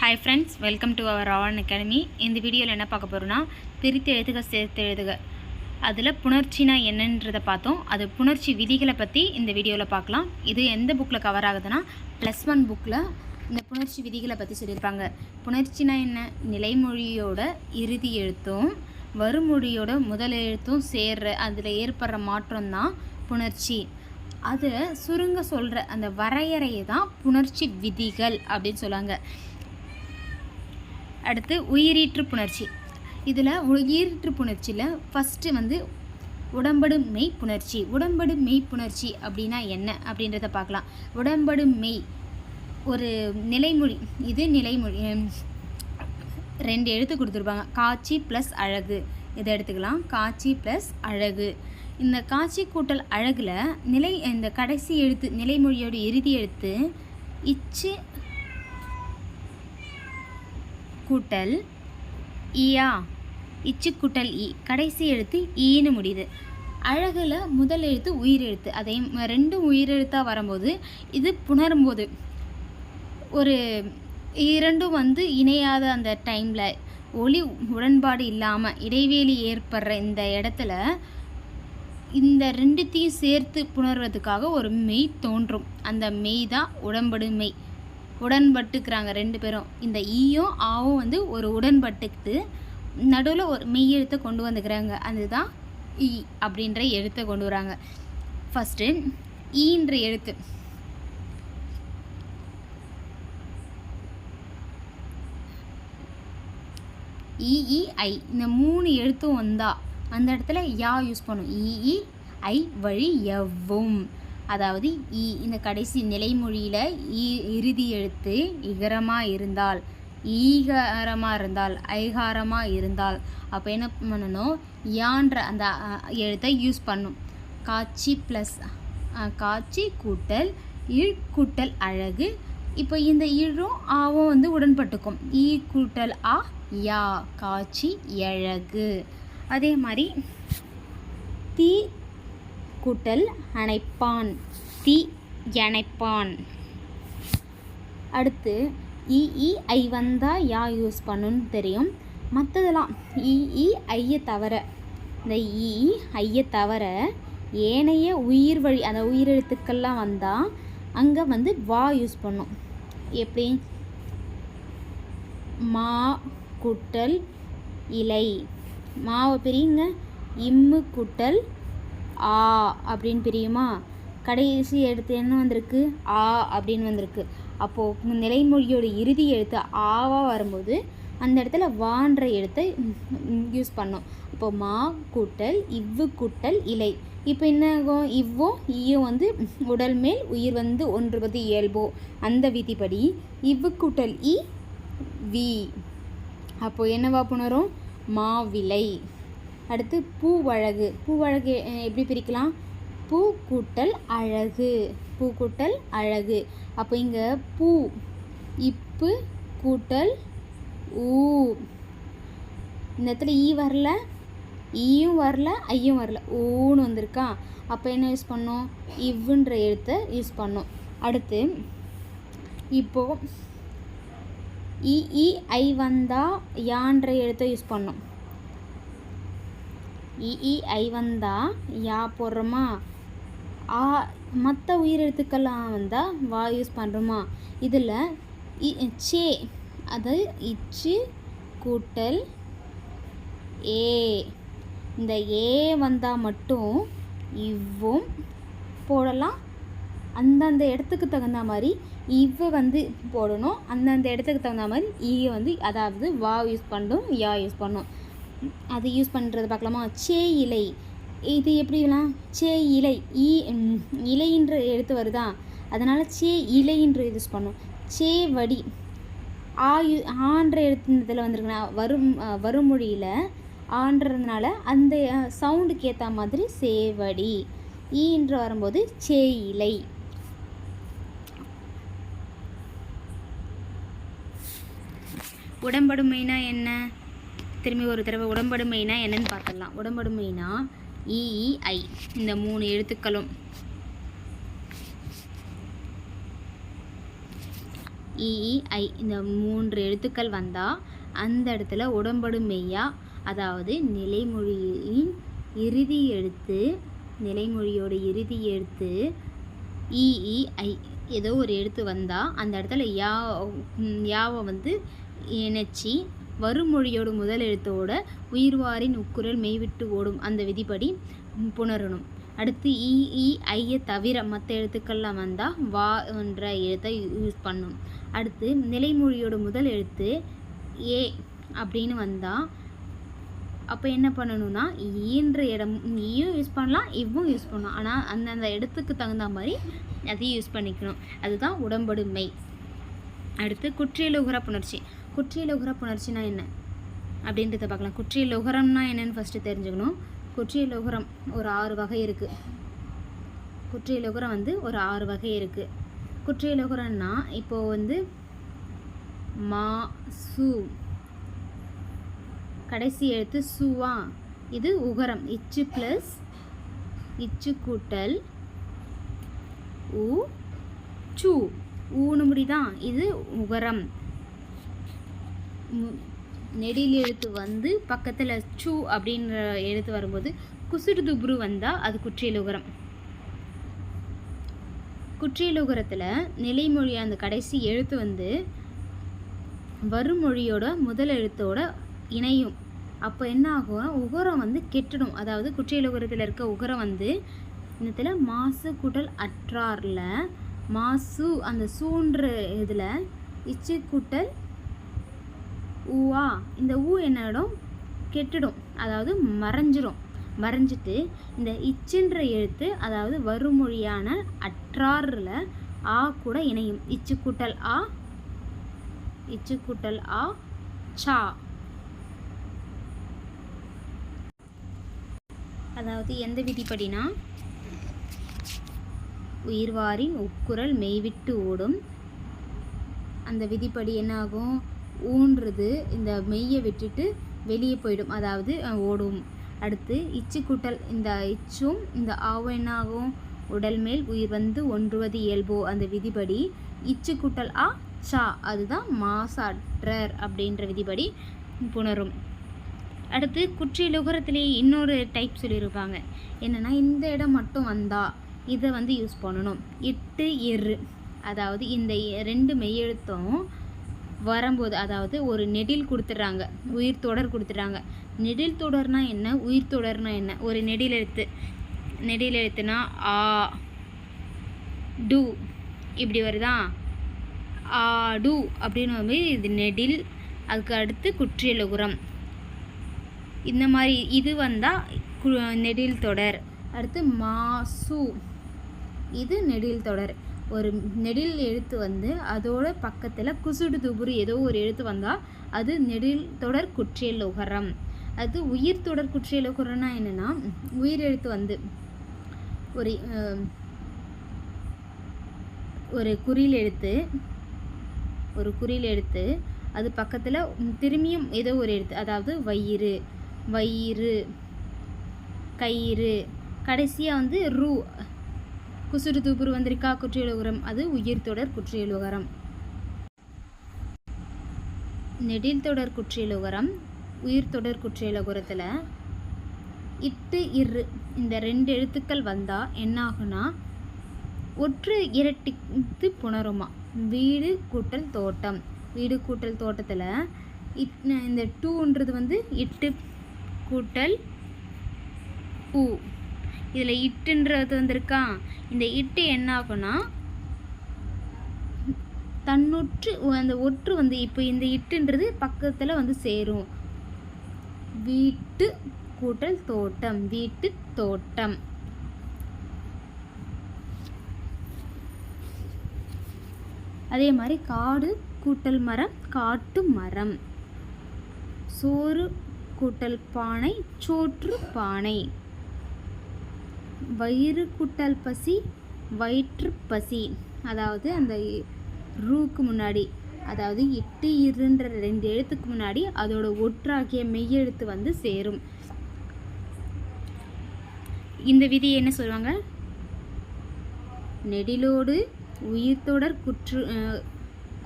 Hi friends, welcome to our Ravan academy. இந்த வீடியோவில் என்ன பார்க்க போகிறோன்னா, பிரித்து எழுதுக சேர்த்து எழுதுக அதில் புணர்ச்சினா என்னன்றதை பார்த்தோம். அது புணர்ச்சி விதிகளை பற்றி இந்த வீடியோவில் பார்க்கலாம். இது எந்த புக்கில் கவர் ஆகுதுன்னா +1 புக்கில் இந்த புணர்ச்சி விதிகளை பற்றி சொல்லியிருப்பாங்க. புணர்ச்சினா என்ன? நிலைமொழியோட இறுதி எழுத்தும் வருமொழியோட முதல் எழுத்தும் சேர்ற அதில் ஏற்படுற மாற்றம் தான் புணர்ச்சி. அதை சுருங்க சொல்கிற அந்த வரையறையை தான் புணர்ச்சி விதிகள் அப்படின்னு சொல்லுவாங்க. அடுத்து உயிரீற்று புணர்ச்சி. இதில் உயிரீற்று புணர்ச்சியில் ஃபஸ்ட்டு உடம்படு மெய் புணர்ச்சி. உடம்படு மெய் புணர்ச்சி அப்படின்னா என்ன அப்படின்றத பார்க்கலாம். உடம்படு மெய் ஒரு நிலைமொழி. இது நிலைமொழி 2 எழுத்து கொடுத்துருப்பாங்க. காட்சி ப்ளஸ் அழகு, இதை எடுத்துக்கலாம். காட்சி ப்ளஸ் அழகு. இந்த காட்சி கூட்டல் அழகில் இந்த கடைசி எழுத்து நிலைமொழியோட இறுதி எழுத்து இச்சு கூட்டல் ஈயா. இச்சு கூட்டல் ஈ, கடைசி எழுத்து ஈன்னு முடியுது. அழகில் முதல் எழுத்து உயிர் எழுத்து. அதே 2 உயிரெழுத்தாக வரும்போது இது புணரும்போது ஒரு 2 இணையாத அந்த டைமில் ஒலி உடன்பாடு இல்லாமல் இடைவேளி ஏற்படுற இந்த இடத்துல இந்த 2த்தையும் சேர்த்து புணர்வதுக்காக ஒரு மெய் தோன்றும். அந்த மெய் தான் உடம்படு மெய். உடன்பட்டுக்கிறாங்க 2 பேரும். இந்த ஈயும் ஆவும் ஒரு உடன்பட்டுக்கிட்டு நடுவில் ஒரு மெய் எழுத்தை கொண்டு வந்துக்கிறாங்க. அதுதான் ஈ அப்படின்ற எழுத்தை கொண்டு வராங்க. ஃபஸ்ட்டு ஈன்ற எழுத்து இ ஐ இந்த 3 எழுத்தும் வந்தால் அந்த இடத்துல யா யூஸ் பண்ணும். இ ஐ வழி எவ்வும். அதாவது ஈ இந்த கடைசி நிலைமொழியில் இறுதி எழுத்து இகரமாக இருந்தால், ஈகாரமாக இருந்தால், ஐகாரமாக இருந்தால் அப்போ என்ன பண்ணணும்? யான்ற அந்த எழுத்தை யூஸ் பண்ணும். காட்சி ப்ளஸ் காட்சி கூட்டல் இழ் கூட்டல் அழகு. இப்போ இந்த இழும் ஆவும் உடன்பட்டுக்கும். ஈ கூட்டல் ஆ யா, காட்சி அழகு. அதே மாதிரி தீ கூட்டல் அணைப்பான், தீ அணைப்பான். அடுத்து இ ஐ வந்தால் யா யூஸ் பண்ணணும்னு தெரியும். மற்றதெல்லாம் இ ஐயை தவிர, இந்த இ ஐயை தவிர ஏனைய உயிர் வழி அந்த உயிரெழுத்துக்கள்லாம் வந்தால் அங்கே வா யூஸ் பண்ணும். எப்படி? மா கூட்டல் இலை. மாவை பிரியுங்க. இம்மு கூட்டல் ஆ அப்படின்னு பிரியுமா? கடைசி எழுத்து என்ன வந்திருக்கு? ஆ அப்படின்னு வந்திருக்கு. அப்போது நிலைமொழியோட இறுதி எழுத்து ஆவாக வரும்போது அந்த இடத்துல வான்ற எழுத்தை யூஸ் பண்ணோம். அப்போது மா கூட்டல் இவ்வு கூட்டல் இலை. இப்போ என்ன ஆகும்? இவ்வும் ஈயும் உடல் மேல் உயிர் ஒன்றுபது இயல்போ அந்த விதிப்படி இவ்வு கூட்டல் இ வி. அப்போது என்னவா புணரும்? மாவிலை. அடுத்து பூவழகு. பூவழகு எப்படி பிரிக்கலாம்? பூ கூட்டல் அழகு, பூ கூட்டல் அழகு. அப்போ இங்கே பூ இப்பு கூட்டல் ஊ. இந்த இடத்துல ஈ வரல, ஈயும் வரல, ஐயும் வரல, ஊன்னு வந்திருக்கா. அப்போ என்ன யூஸ் பண்ணோம்? இவ்வுன்ற எழுத்தை யூஸ் பண்ணோம். அடுத்து இப்போது இ ஐ வந்தால் யான்ற எழுத்தை யூஸ் பண்ணோம். இ ஐ வந்தால் யா போடுறோமா? ஆ மற்ற உயிரெழுத்துக்கெல்லாம் வந்தால் வா யூஸ் பண்ணுறோமா? இதில் சே அது இச்சு கூட்டல் ஏ. இந்த ஏ வந்தால் மட்டும் இவ்வும் போடலாம். அந்தந்த இடத்துக்கு தகுந்த மாதிரி இவ்வு போடணும். அந்தந்த இடத்துக்கு தகுந்த மாதிரி ஈ அதாவது வா யூஸ் பண்ணும், யா யூஸ் பண்ணும். அது யூஸ் பண்ணுறது பார்க்கலாமா? சே இலை. இது எப்படிலாம்? சே இலை, இலைன்ற எழுத்து வருதா, அதனால் சே இலைன்ற யூஸ் பண்ணும். சே வடி ஆன்ற எழுத்துன்றதில் வந்திருக்குன்னா வருமொழியில் ஆன்றதுனால அந்த சவுண்டுக்கு ஏற்ற மாதிரி சேவடி. ஈன்ற வரும்போது சே இலை. உடம்படுமைனா என்ன? திரும்பி ஒரு தடவை உடம்படுமைனா என்னன்னு பார்த்துடலாம். உடம்படுமைனா இ ஐ இந்த 3 எழுத்துக்களும் ஐ இந்த 3 எழுத்துக்கள் வந்தால் அந்த இடத்துல உடம்படும் மெய்யா, அதாவது நிலைமொழியின் இறுதி எழுத்து, நிலைமொழியோட இறுதி எழுத்து ஐ ஏதோ ஒரு எழுத்து வந்தால் அந்த இடத்துல யாவை வந்து இணைச்சி வருமொழியோட முதல் எழுத்தோட உயிர்வாரின் உக்குரல் மெய்விட்டு ஓடும் அந்த விதிப்படி புணரணும். அடுத்து ஐயை தவிர மற்ற எழுத்துக்கள்லாம் வந்தால் வா என்ற எழுத்தை யூஸ் பண்ணும். அடுத்து நிலைமொழியோட முதல் எழுத்து ஏ அப்படின்னு வந்தால் அப்போ என்ன பண்ணணும்னா ஈன்ற இடம் ஈயும் யூஸ் பண்ணலாம், இவ்வும் யூஸ் பண்ணலாம். ஆனால் அந்தந்த இடத்துக்கு தகுந்த மாதிரி அதையும் யூஸ் பண்ணிக்கணும். அதுதான் உடம்படுமை. அடுத்து குற்றியலுகர புணர்ச்சி. குற்றியலுகர புணர்ச்சினா என்ன அப்படின்றத பார்க்கலாம். குற்றியலுகரம்னா என்னென்னு ஃபஸ்ட்டு தெரிஞ்சுக்கணும். குற்றியலுகரம் ஒரு 6 வகை இருக்குது. குற்றியலுகரம் வந்து ஒரு 6 வகை இருக்குது. குற்றியலுகரம்னா இப்போது வந்து மா சு கடைசி எழுத்து சுவா, இது உகரம். இச்சு ப்ளஸ் இச்சு கூட்டல் ஊ சு ஊனு முடிதான், இது உகரம். நெடில் எழுத்து வந்து பக்கத்தில் சு அப்படின்ற எழுத்து வரும்போது குசுடு துப்ரு வந்தால் அது குற்றியலுகரம். குற்றியலுகரத்தில் நிலைமொழி அந்த கடைசி எழுத்து வந்து வருமொழியோட முதல் எழுத்தோட இணையும். அப்போ என்ன ஆகும், உகரம் வந்து கெட்டுடும். அதாவது குற்றியலுகரத்தில் இருக்க உகரம் வந்து இந்த மாசு கூட்டல் அற்றாரில் மாசு அந்த சூன்ற இதில் இச்சு கூட்டல் ஊவா, இந்த ஊ என்னிடம் கெட்டுடும், அதாவது மறைஞ்சிரும். மறைஞ்சிட்டு இந்த இச்சுன்ற எழுத்து அதாவது வருமொழியான அற்றாரில் ஆ கூட இணையும். இச்சு கூட்டல் ஆ, இச்சு கூட்டல் ஆ சா. அதாவது எந்த விதிப்படினா உயிர்வாரின் உக்குரல் மெய்விட்டு ஓடும். அந்த விதிப்படி என்ன ஆகும், ஊன்றது இந்த மெய்யை விட்டுட்டு வெளியே போயிடும், அதாவது ஓடும். அடுத்து இச்சு கூட்டல் இந்த இச்சும் இந்த ஆவும் என்ன ஆகும், உடல் மேல் உயிர் வந்து ஒன்றுவது இயல்போ அந்த விதிப்படி இச்சு கூட்டல் ஆ சா, அதுதான் மாசற்றர் அப்படின்ற விதிப்படி புணரும். அடுத்து குற்றியலுகரத்திலேயே இன்னொரு டைப் சொல்லியிருப்பாங்க. என்னென்னா இந்த இடம் மட்டும் வந்தால் இதை வந்து யூஸ் பண்ணணும். இட்டு எரு, அதாவது இந்த 2 மெய்யெழுத்தும் வரும்போது, அதாவது ஒரு நெடில் கொடுத்துட்றாங்க, உயிர் தொடர் கொடுத்துட்றாங்க. நெடில் தொடர்னா என்ன, உயிர் தொடர்னா என்ன. ஒரு நெடில் எழுத்துனா ஆ டு இப்படி வருதா, ஆடு அப்படின்னு வந்து இது நெடில். அதுக்கு அடுத்து குற்றியலுகரம் இந்த மாதிரி இது வந்தால் நெடில் தொடர். அடுத்து மாசு, இது நெடில் தொடர். ஒரு நெடில் எழுத்து வந்து அதோட பக்கத்தில் குசுடு துபுரு ஏதோ ஒரு எழுத்து வந்தால் அது நெடில் தொடர் குற்றியலுகரம். அது உயிர் தொடர் குற்றியலுகரம்னா என்னென்னா, உயிர் எழுத்து வந்து ஒரு குறில் எழுத்து அது பக்கத்தில் திரும்பியும் ஏதோ ஒரு எழுத்து, அதாவது வயிறு, கயிறு, கடைசியாக வந்து ரூ குசுடு தூப்புரு வந்திருக்கா குற்றியலுகரம், அது உயிர் தொடர் குற்றியலுகரம். நெடில் தொடர் குற்றியலுகரம், உயிர் தொடர் குற்றியலுகரத்தில் இட்டு இரு இந்த 2 எழுத்துக்கள் வந்தால் என்ன ஆகுனா ஒற்று இரட்டித்து புணருமா. வீடு கூட்டல் தோட்டம், வீடு கூட்டல் தோட்டத்தில் இந்த டூன்றது வந்து இட்டு கூட்டல் ஊ, இதில் இட்டுன்றது வந்திருக்கா. இந்த இட்டு என்ன ஆகும்னா தன்னொற்று அந்த ஒற்று வந்து இப்போ இந்த இட்டுன்றது பக்கத்தில் வந்து சேரும். வீட்டு கூட்டல் தோட்டம், வீட்டு தோட்டம். அதே மாதிரி காடு கூட்டல் மரம், காட்டு மரம். சோறு கூட்டல் பானை, சோற்று பானை. வயிறு கூட்டல் பசி, வயிற்று பசி. அதாவது அந்த ரூக்கு முன்னாடி, அதாவது இட்டு இருன்ற 2 எழுத்துக்கு முன்னாடி அதோட ஒற்றாகிய மெய்யெழுத்து வந்து சேரும். இந்த விதி என்ன சொல்லுவாங்க, நெடிலோடு உயிர்த்தொடர்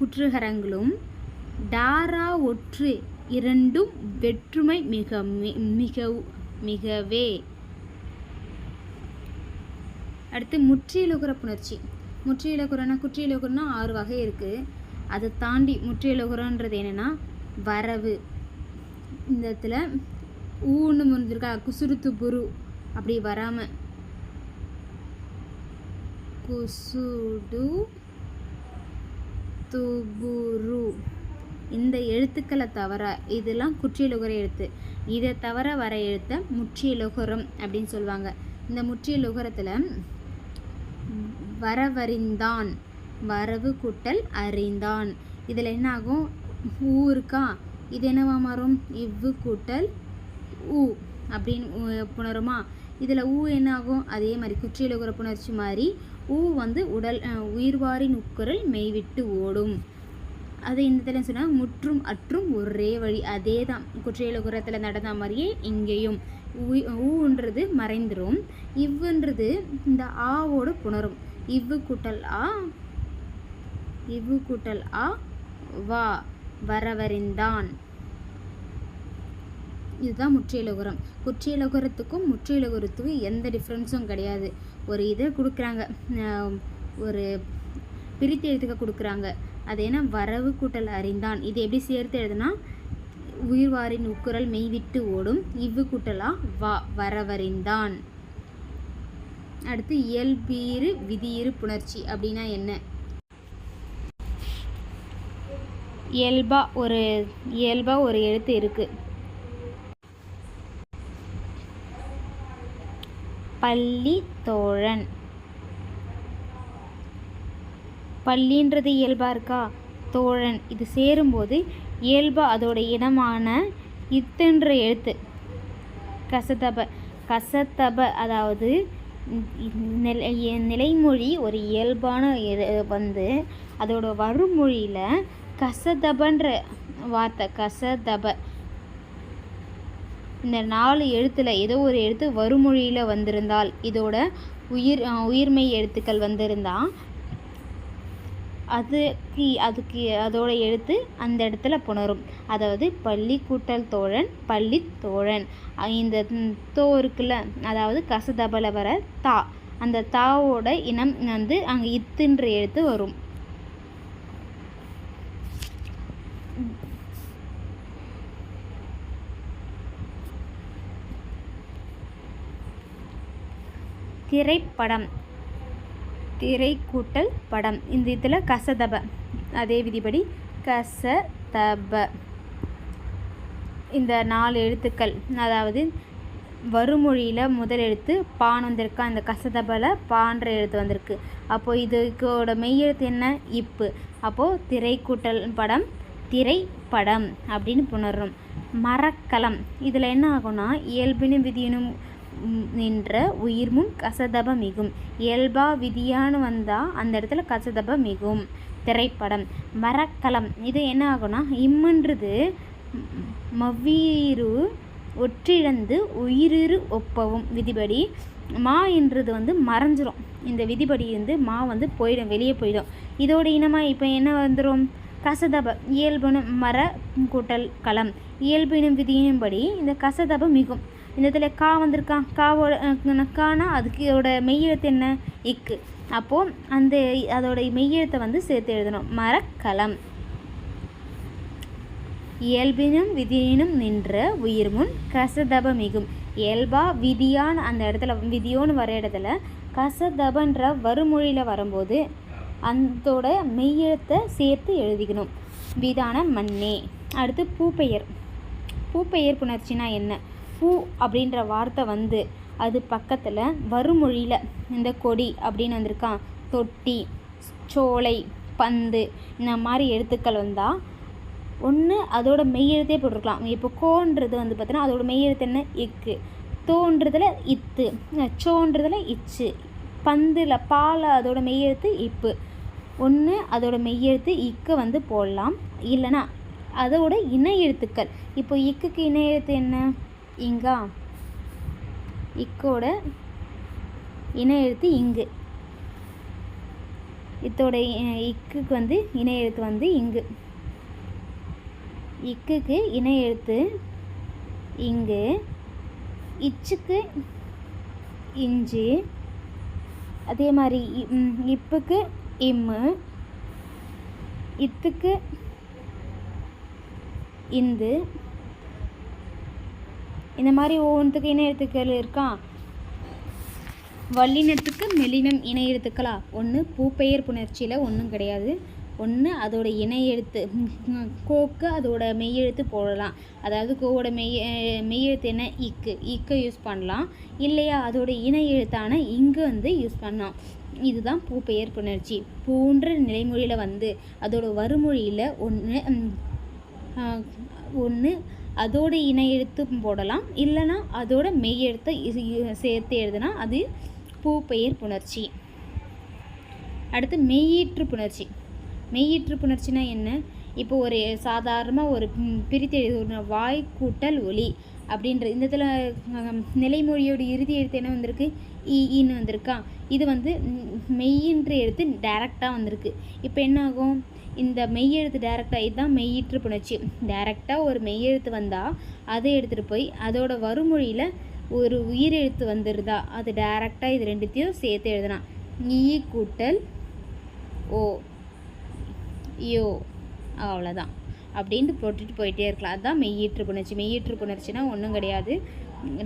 குற்றுகரங்களும் டாரா ஒற்று இரண்டும் வெற்றுமை மிகவே. அடுத்து முற்றியலுகர புணர்ச்சி. முற்றியலுகரன்னா குற்றியலுகரன்னா 6 வகை இருக்குது. அதை தாண்டி முற்றியலுகரன்றது என்னென்னா வரவு. இந்த இடத்துல ஊன்னு முடிஞ்சிருக்கா, குசுருத்து புரு அப்படி வராமல் குசுடு துபுரு இந்த எழுத்துக்களை தவிர, இதெல்லாம் குற்றியலுகர எழுத்து, இதை தவிர வர எழுத்தை முற்றியலுகரம் அப்படின்னு சொல்லுவாங்க. இந்த முற்றியலுகரத்தில் வரவறிந்தான், வரவு கூட்டல் அறிந்தான், இதில் என்ன ஆகும், ஊ இருக்கா, இது என்னவா மாறும், இவ்வு கூட்டல் ஊ அப்படின்னு புணருமா. இதில் ஊ என்ன ஆகும், அதே மாதிரி குற்றியலுகர புணர்ச்சி மாதிரி ஊ வந்து உயிர்வாரின் உட்குரல் மெய்விட்டு ஓடும். அது இந்த இடத்துல சொன்னால் முற்றும் அற்றும் ஒரே வழி, அதே தான் குற்றியலுகரத்தில் நடந்த மாதிரியே இங்கேயும் ஊன்றது மறைந்துடும், இவ்வுன்றது இந்த ஆவோடு புணரும். இவ்வு கூட்டல் ஆ வா வரவறிந்தான். இதுதான் முற்றியலுகரம். குற்றியலுகரத்துக்கும் முற்றியலுகரத்துக்கும் எந்த டிஃப்ரென்ஸும் கிடையாது. ஒரு இதை கொடுக்குறாங்க, ஒரு பிரித்து எழுத்துக்க கொடுக்குறாங்க, அது என்ன வரவு கூட்டல் அறிந்தான். இது எப்படி சேர்த்து எழுதுனா உயிர்வாரின் உட்குரல் மெய்விட்டு ஓடும், இவ்வு கூட்டலா வா வரவறிந்தான். அடுத்து இயல்பீறு விதியிறு புணர்ச்சி அப்படின்னா என்ன. இயல்பா ஒரு எழுத்து இருக்கு. பள்ளி தோழன், பள்ளின்றது இயல்பா இருக்கா, தோழன் இது சேரும்போது இயல்பா அதோட இடமான இத்துன்ற எழுத்து கசதப அதாவது நிலைமொழி ஒரு இயல்பான வந்து அதோட வருமொழியில் கசதபன்ற வார்த்தை, கசதப இந்த 4 எழுத்தில் ஏதோ ஒரு எழுத்து வருமொழியில் வந்திருந்தால், இதோட உயிர்மெய் எழுத்துக்கள் வந்திருந்தால் அதுக்கு அதோட எழுத்து அந்த இடத்துல புணரும். அதாவது பள்ளி கூட்டல் தோழன், பள்ளி தோழன். இந்த தோ இருக்குல்ல, அதாவது கசதபல வர தா, அந்த தாவோட இனம் வந்து அங்கே இத்துன்ற எழுத்து வரும். திரைப்படம், திரை கூட்டல் படம், இந்த இதில் கசதப, அதே விதிப்படி கசதப. இந்த 4 எழுத்துக்கள், அதாவது வருமொழியில் முதல் எழுத்து பான் வந்திருக்கா, இந்த கசதபல பான்ற எழுத்து வந்திருக்கு. அப்போது இதுக்கோட மெய்யெழுத்து என்ன, இப்பு. அப்போது திரை கூட்டல் படம் திரைப்படம் அப்படின்னு புணரும். மரக்கலம், இதில் என்ன ஆகும்னா இயல்பினும் விதியினும் நின்ற உயிர்முன் கசதப மிகும். இயல்பா விதியான்னு வந்தால் அந்த இடத்துல கசதப மிகும். திரைப்படம். மரக்கலம், இது என்ன ஆகும்னா இம்முன்றது மவ்வீரு ஒற்றிழந்து உயிரிரு ஒப்பவும். விதிபடி மா என்றது வந்து மறைஞ்சிரும். இந்த விதிபடி வந்து மா வந்து போயிடும், வெளியே போயிடும். இதோட இனமாக இப்போ என்ன வந்துடும், கசதப. இயல்புனும் மர கூட்டல் களம், இயல்பினும் விதியினும்படி இந்த கசதப மிகும். இந்த இடத்துல கா வந்திருக்கா, காவோட கானா அதுக்கோட மெய்யெழுத்து என்ன, இக்கு. அப்போது அதோட மெய்யெழுத்தை வந்து சேர்த்து எழுதணும், மரக்கலம். இயல்பினும் விதியினும் நின்ற உயிர்முன் கசதப மிகும். இயல்பா விதியான் அந்த இடத்துல விதியோன்னு வர இடத்துல கசதபன்ற வருமொழியில் வரும்போது அதோட மெய்யெழுத்தை சேர்த்து எழுதிக்கணும். விதான மண்ணே. அடுத்து பூப்பெயர். பூப்பெயர் புணர்ச்சினா என்ன, பூ அப்படின்ற வார்த்தை வந்து அது பக்கத்தில் வருமொழியில் இந்த கொடி அப்படின்னு வந்திருக்கான், தொட்டி, சோலை, பந்து, இந்த மாதிரி எழுத்துக்கள் வந்தால் ஒன்று அதோட மெய்யெழுத்தே போட்டிருக்கலாம். இப்போ கோன்றது வந்து பார்த்தீங்கன்னா அதோட மெய்யெழுத்து என்ன, இக்கு. தோன்றதில் இத்து, சோன்றதில் இச்சு, பந்தில் பால் அதோட மெய்யெழுத்து இப்பு. ஒன்று அதோட மெய்யெழுத்து இக்கு வந்து போடலாம், இல்லைனா அதோட இணை எழுத்துக்கள். இப்போ இக்குக்கு இணை எழுத்து என்ன, இங்கா, இக்கோட இணை எழுத்து இங்கு. இத்தோட இக்குக்கு வந்து இணை எழுத்து வந்து இங்கு. இக்குக்கு இணை எழுத்து இங்கு. இச்சுக்கு இஞ்சு. அதே மாதிரி இப்புக்கு இம்மு. இத்துக்கு இந்து. இந்த மாதிரி ஒவ்வொன்றுத்துக்கு இணை எழுத்துக்கள் இருக்கா. வல்லினத்துக்கு மெல்லினம் இணை எழுத்துக்களா? ஒன்று பூப்பெயர் புணர்ச்சியில் ஒன்றும் கிடையாது. ஒன்று அதோட இணை எழுத்து கோக்கு அதோட மெய்யெழுத்து போடலாம். அதாவது கோவோட மெய்யெழுத்து என்ன? இக்கு யூஸ் பண்ணலாம். இல்லையா அதோட இணை எழுத்தான இங்கு வந்து யூஸ் பண்ணலாம். இதுதான் பூப்பெயர் புணர்ச்சி. பூன்ற நிலைமொழியில் வந்து அதோட வருமொழியில் ஒன்று அதோட இணை எழுத்து போடலாம். இல்லைனா அதோட மெய்யெழுத்தை சேர்த்து எழுதுனா அது பூப்பெயர் புணர்ச்சி. அடுத்து மெய்யீற்று புணர்ச்சி. மெய்யீற்று புணர்ச்சினா என்ன? இப்போ ஒரு சாதாரணமாக ஒரு பிரித்து எழுது வாய் கூட்டல் ஒலி அப்படின்ற இந்த இடத்துல நிலைமொழியோட இறுதி எழுத்து என்ன வந்திருக்கு? ஈன்னு வந்திருக்கா. இது வந்து மெய்யின்ற எழுத்து டைரெக்டாக வந்திருக்கு. இப்போ என்ன ஆகும்? இந்த மெய்யெழுத்து டைரெக்டாக, இதுதான் மெய்யீற்று புணர்ச்சி. டைரெக்டாக ஒரு மெய்யெழுத்து வந்தால் அதை எடுத்துகிட்டு போய் அதோட வருமொழியில் ஒரு உயிரெழுத்து வந்துடுதா, அது டைரெக்டாக இது ரெண்டுத்தையும் சேர்த்து எழுதலாம். ஈ கூட்டல் ஓ, யோ, அவ்வளோதான். அப்படின்ட்டு போட்டுட்டு போயிட்டே இருக்கலாம். அதுதான் மெய்யீற்று புணர்ச்சி. மெய்யீற்று புணர்ச்சினா ஒன்றும் கிடையாது.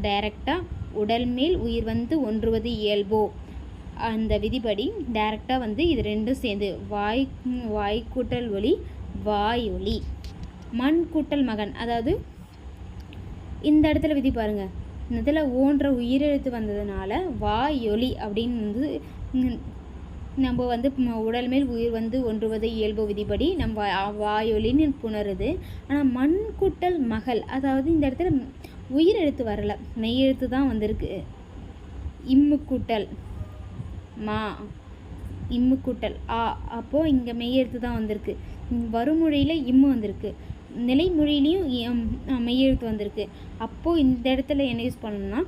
டைரெக்டாக உடல் மேல் உயிர் வந்து ஒன்றுவது இயல்போ அந்த விதிப்படி டைரெக்டாக வந்து இது ரெண்டும் சேர்ந்து வாய் கூட்டல் ஒலி வாயொலி. மண் கூட்டல் மகன், அதாவது இந்த இடத்துல விதி பாருங்கள். இந்த இடத்துல ஓன்ற உயிரெழுத்து வந்ததுனால வாயொலி அப்படின்னு வந்து நம்ம வந்து உடல் மேல் உயிர் வந்து ஒன்றுவது இயல்பு விதிப்படி நம்ம வாயொலின்னு புணருது. ஆனால் மண் கூட்டல் மகள், அதாவது இந்த இடத்துல உயிரெழுத்து வரலை, மெய்யெழுத்து தான் வந்திருக்கு. இம்மு கூட்டல் மா, இம்மு கூட்டல் ஆ, அப்போது இங்கே மெய்யெழுத்து தான் வந்திருக்கு. வருமொழியில் இம்மு வந்திருக்கு, நிலைமொழியிலையும் மெய்யெழுத்து வந்திருக்கு. அப்போது இந்த இடத்துல என்ன யூஸ் பண்ணணும்னா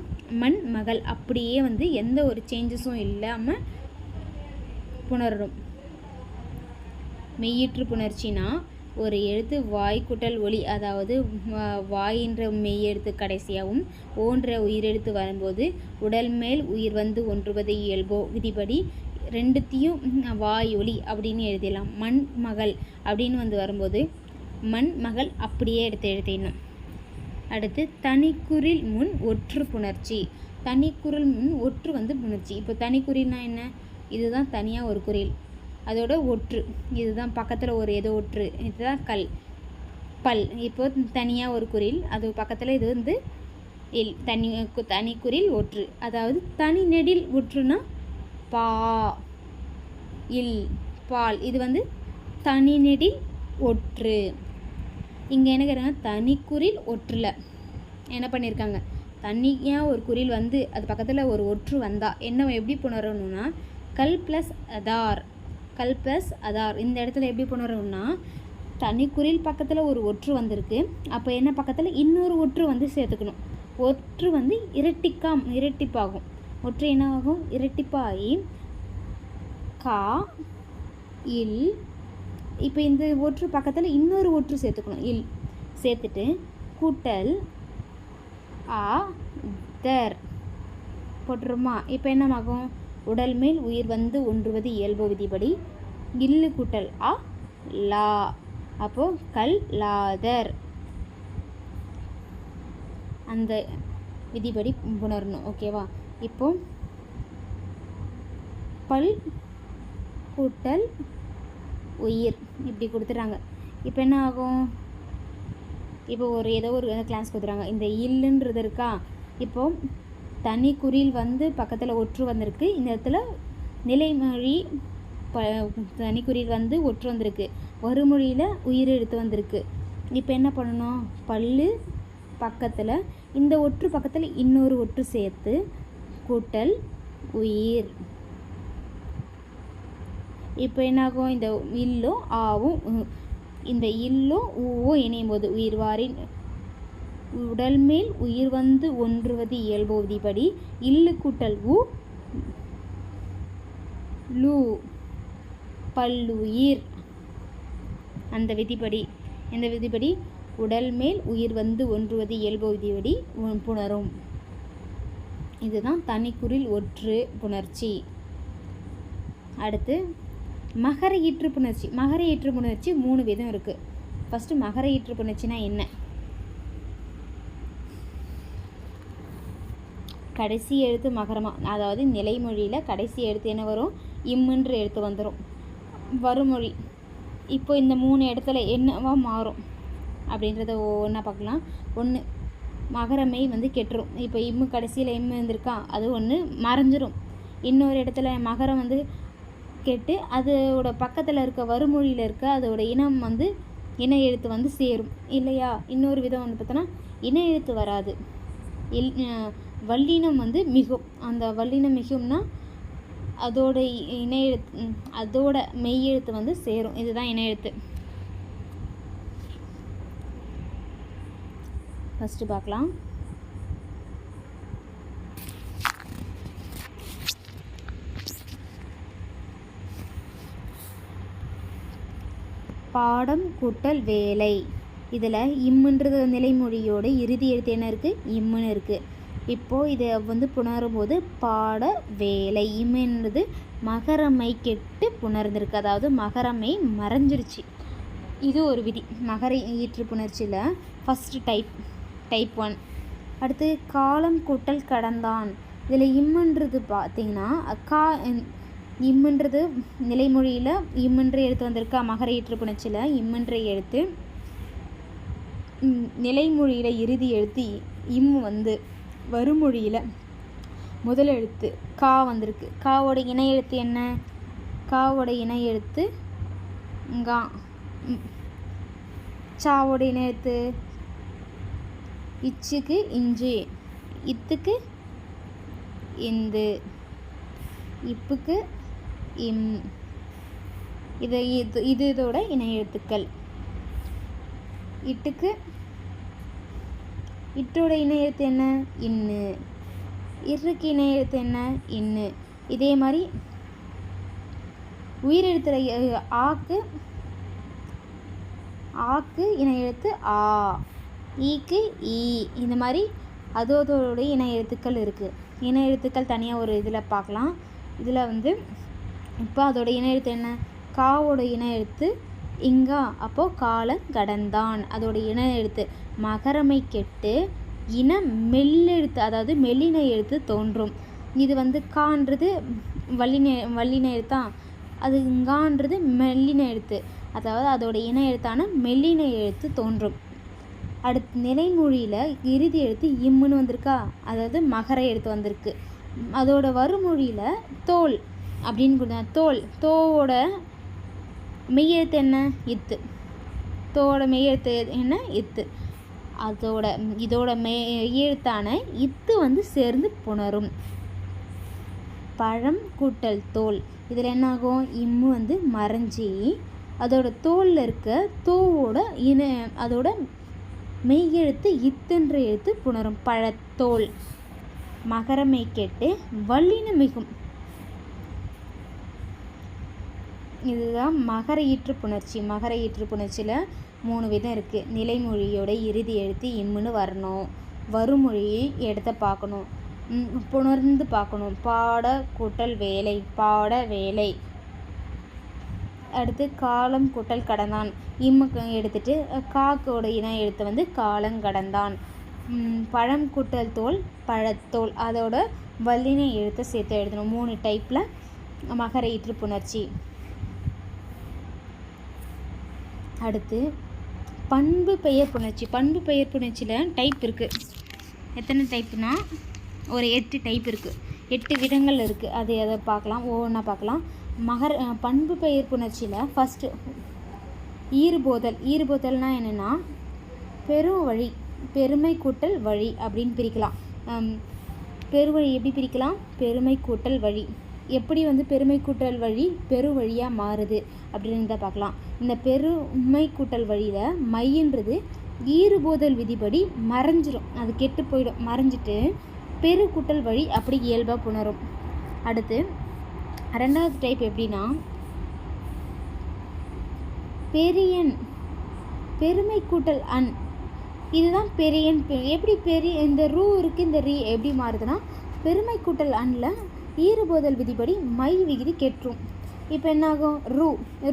மண் மகள் அப்படியே வந்து எந்த ஒரு சேஞ்சஸும் இல்லாமல் புணரணும். மெய்யீற்று புணர்ச்சினா ஒரு எழுத்து வாய் கூட்டல் ஒலி, அதாவது வாயின்ற மெய்யெழுத்து கடைசியாகவும் ஓன்ற உயிரெழுத்து வரும்போது உடல் மேல் உயிர் வந்து ஒன்றுவது இயல்போ விதிப்படி ரெண்டுத்தையும் வாய் ஒலி அப்படின்னு எழுதிடலாம். மண் மகள் அப்படின்னு வந்து வரும்போது மண் மகள் அப்படியே எழுதிடணும். அடுத்து தனிக்குறில் முன் ஒற்று புணர்ச்சி. தனிக்குறில் முன் ஒற்று வந்து புணர்ச்சி. இப்போ தனிக்குறில்னா என்ன? இதுதான் தனியாக ஒரு குறில், அதோட ஒற்று இதுதான் பக்கத்தில் ஒரு ஏதோ ஒற்று, இதுதான் கல் பல். இப்போது தனியாக ஒரு குறில், அது பக்கத்தில் இது வந்து இல். தனிக்குறில் ஒற்று, அதாவது தனி நெடில் ஒற்றுனா பா இல் பால், இது வந்து தனி நெடில் ஒற்று. இங்கே என்ன கேட்குறாங்க? தனிக்குறில் ஒற்றில் என்ன பண்ணியிருக்காங்க? தனியாக ஒரு குறில் வந்து அது பக்கத்தில் ஒரு ஒற்று வந்தால் என்ன எப்படி புணரணும்னா கல் ப்ளஸ் அதார், கல் ப்ளஸ் அதார். இந்த இடத்துல எப்படி புணரணும்னா தனிக்குறில் பக்கத்தில் ஒரு ஒற்று வந்திருக்கு, அப்போ என்ன பக்கத்தில் இன்னொரு ஒற்று வந்து சேர்த்துக்கணும். ஒற்று வந்து இரட்டிப்பாகும். ஒற்று என்ன ஆகும்? இரட்டிப்பாகி கா இல். இப்போ இந்த ஒற்று பக்கத்தில் இன்னொரு ஒற்று சேர்த்துக்கணும், இல் சேர்த்துட்டு கூட்டல் ஆ தர் போட்டுருமா. இப்போ என்னமாகும்? உடல் மேல் உயிர் வந்து ஒன்றுவது இயல்பு விதிப்படி இல்லு கூட்டல் ஆ லா, அப்போது கல் லாதர் அந்த விதிப்படி புணரணும். ஓகேவா? இப்போ பல் கூட்டல் உயிர் இப்படி கொடுத்துட்றாங்க. இப்போ என்ன ஆகும்? இப்போ ஏதோ ஒரு கிளாஸ் கொடுத்துறாங்க, இந்த இல்லுன்றது இருக்கா. இப்போது தனி குறில் வந்து பக்கத்தில் ஒற்று வந்திருக்கு, இந்த இடத்துல நிலைமொழி தனி குறில் வந்து ஒற்று வந்திருக்கு, வருமொழியில் உயிரெழுத்து வந்திருக்கு. இப்போ என்ன பண்ணணும்? பல்லு பக்கத்தில் இந்த ஒற்று பக்கத்தில் இன்னொரு ஒற்று சேர்த்து கூட்டல் உயிர். இப்போ என்னாகும்? இந்த இல்லும் ஆவும் இந்த இல்லும் ஊவும் இணையும் போது உயிர் வாரின் உடல் மேல் உயிர் வந்து ஒன்றுவது இயல்பு விதிப்படி இல்லு கூட்டல் உ லூ பல்லுயிர். அந்த விதிப்படி, இந்த விதிப்படி உடல் மேல் உயிர் வந்து ஒன்றுவது இயல்பு விதிப்படி புணரும். இதுதான் தனிக்குறில் ஒற்று புணர்ச்சி. அடுத்து மகர ஈற்று புணர்ச்சி. மகர ஈற்று புணர்ச்சி 3 விதம் இருக்குது. ஃபஸ்ட்டு மகர ஈற்று புணர்ச்சினா என்ன? கடைசி எழுத்து மகரமாக, அதாவது நிலைமொழியில் கடைசி எழுத்து என்ன வரும்? இம்முன்ற எழுத்து வந்துடும். வருமொழி இப்போ இந்த 3 இடத்துல என்னவா மாறும் அப்படின்றத ஒன்றா பார்க்கலாம். ஒன்று, மகரமை வந்து கெட்டுரும். இப்போ இம்மு கடைசியில் இம்மு இருந்திருக்கா, அது ஒன்று மறைஞ்சிரும். இன்னொரு இடத்துல மகரம் வந்து கெட்டு அதோட பக்கத்தில் இருக்க வருமொழியில் இருக்க அதோட இனம் வந்து இன எழுத்து வந்து சேரும் இல்லையா? இன்னொரு விதம் வந்து பார்த்தோன்னா இன எழுத்து வராது, வல்லினம் வந்து மிகும். அந்த வல்லினம் மிகும்னா அதோட இன எழுத்து, அதோட மெய் எழுத்து வந்து சேரும். இதுதான் இன எழுத்து. ஃபஸ்ட்டு பார்க்கலாம். பாடம் கூட்டல் வேலை. இதில் இம்முன்றது நிலைமொழியோட இறுதி எழுத்து என்ன இருக்குது? இம்முன்னு இருக்குது. இப்போது இதை வந்து புணரும் போது பாட வேலை. இம்முன்றது மகரமை கெட்டு புணர்ந்திருக்கு, அதாவது மகரமை மறைஞ்சிருச்சு. இது ஒரு விதி மகர ஈற்று புணர்ச்சியில் ஃபஸ்ட்டு டைப் 1. அடுத்து காலம் கூட்டல் கடந்தான். இதில் இம்முன்றது பார்த்திங்கன்னா இம்முன்றது நிலைமொழியில் இம்முன்ற எழுத்து வந்திருக்கா? மகர ஈற்று புணர்ச்சியில் இம்முன்ற எழுத்து, நிலைமொழியில் இறுதி எழுத்து இம்மு வந்து வருமொழியில் முதல் எழுத்து கா வந்திருக்கு. காவோட இணை எழுத்து என்ன? காவோட இணை எழுத்து கா. சாவோட இணை எழுத்து இச்சுக்கு இஞ்சு, இத்துக்கு இந்து, இப்புக்கு இம். இதோட இணை எழுத்துக்கள். இட்டுக்கு, இட்டோட இணை எழுத்து என்ன? இன்னு. இருக்கு இணை எழுத்து என்ன? இன்னு. இதே மாதிரி உயிரெழுத்துல ஆக்கு இணை எழுத்து ஆ, ஈக்கு ஈ. இந்த மாதிரி அதோட இணை எழுத்துக்கள் இருக்குது. இணை எழுத்துக்கள் தனியாக ஒரு இதில் பார்க்கலாம். இதில் வந்து இப்போ அதோட இணை எழுத்து என்ன? காவோட இணை எழுத்து இங்கா, அப்போது காலங்கடந்தான். அதோட இன எழுத்து மகரமை கெட்டு இன மெல்லெழுத்து, அதாவது மெல்லின எழுத்து தோன்றும். இது வந்து கான்றது வல்லின எழுத்தான், அது இங்கான்றது மெல்லின எழுத்து, அதாவது அதோட இன எழுத்தான மெல்லின எழுத்து தோன்றும். அடுத்து நிலைமொழியில் இறுதி எழுத்து இம்முன்னு வந்திருக்கா, அதாவது மகர எழுத்து வந்திருக்கு. அதோட வருமொழியில் தோல் அப்படின்னு கொடுத்தா, தோவோட மெய்யெழுத்து என்ன? இத்து. தோட மெய்யெழுத்து என்ன? இத்து. இதோட மெய்யெழுத்தான இத்து வந்து சேர்ந்து புணரும். பழம் கூட்டல் தோல். இதில் என்ன ஆகும்? இம்மு வந்து மறைஞ்சி அதோட தோலில் இருக்க தோவோட அதோட மெய்யெழுத்து இத்துன்ற எழுத்து புணரும். பழத்தோல். மகரமை கேட்டு வல்லின மிகும். இதுதான் மகர ஈற்று புணர்ச்சி. மகர ஈற்று புணர்ச்சியில் 3 விதம் இருக்குது. நிலைமொழியோட இறுதி எழுத்து இம்முன்னு வரணும், வருமொழியை எடுத்து பார்க்கணும், புணர்ந்து பார்க்கணும். பாட கூட்டல் வேலை, பாட வேலை. அடுத்து காலம் கூட்டல் கடந்தான். இம்முக்கு எடுத்துட்டு காக்கோட இன எழுத்து வந்து காலங்கடந்தான். பழம் கூட்டல் தோல், பழத்தோல். அதோட வல்லின எழுத்தை சேர்த்து எழுதணும். 3 டைப்பில் மகர ஈற்று புணர்ச்சி. அடுத்து பண்பு பெயர் புணர்ச்சி. பண்பு பெயர் புணர்ச்சியில் டைப் இருக்குது. எத்தனை டைப்புனா ஒரு 8 டைப் இருக்குது, 8 விதங்கள் இருக்குது. அதை பார்க்கலாம், ஒவ்வொன்றா பார்க்கலாம். பண்பு பெயர் புணர்ச்சியில் ஃபஸ்ட்டு ஈறுபோதல். ஈறுபோதல்னால் என்னென்னா பெரும் வழி, பெருமை கூட்டல் வழி அப்படின்னு பிரிக்கலாம். பெருவழி எப்படி பிரிக்கலாம்? பெருமை கூட்டல் வழி. எப்படி வந்து பெருமை கூட்டல் வழி பெரு வழியாக மாறுது அப்படின்னு தான் பார்க்கலாம். இந்த பெருமை கூட்டல் வழியில் மையன்றது ஈறுபோதல் விதிப்படி மறைஞ்சிரும், அது கெட்டு போயிடும். மறைஞ்சிட்டு பெரு கூட்டல் வழி அப்படி இயல்பாக புணரும். அடுத்து 2வது டைப் எப்படின்னா பெரியன், பெருமை கூட்டல் அன், இதுதான் பெரியன். எப்படி இந்த ரூ இருக்குது, இந்த ரீ எப்படி மாறுதுன்னா பெருமை கூட்டல் அன்னில் ஈறுபோதல் விதிப்படி மை விகுதி கெட்டுரும். இப்போ என்னாகும்,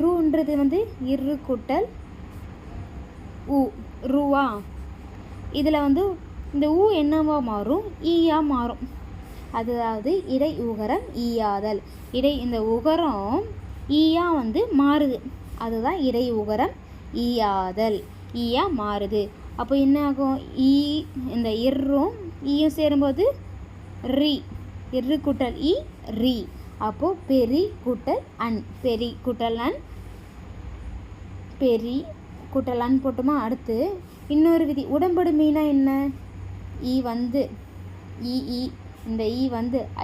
ரூன்றது இரு கூட்டல் ஊ, ரூவா. இதில் இந்த ஊ என்னவா மாறும், ஈயா மாறும். அதாவது இடை உகரம் ஈயாதல். இந்த உகரம் ஈயா மாறுது, அதுதான் இடை உகரம் ஈயாதல், ஈயா மாறுது. அப்போ என்ன ஆகும், இந்த இர்ரும் ஈயும் சேரும்போது ரீ, இரு கூட்டல் ஈ ரீ. அப்போது பெரி கூட்டல் அன், பெரி கூட்டல் அன், பெரி கூட்டல் அன் போட்டுமா. அடுத்து இன்னொரு விதி, உடம்படுமைனா என்ன, ஈ ஈ இந்த ஈ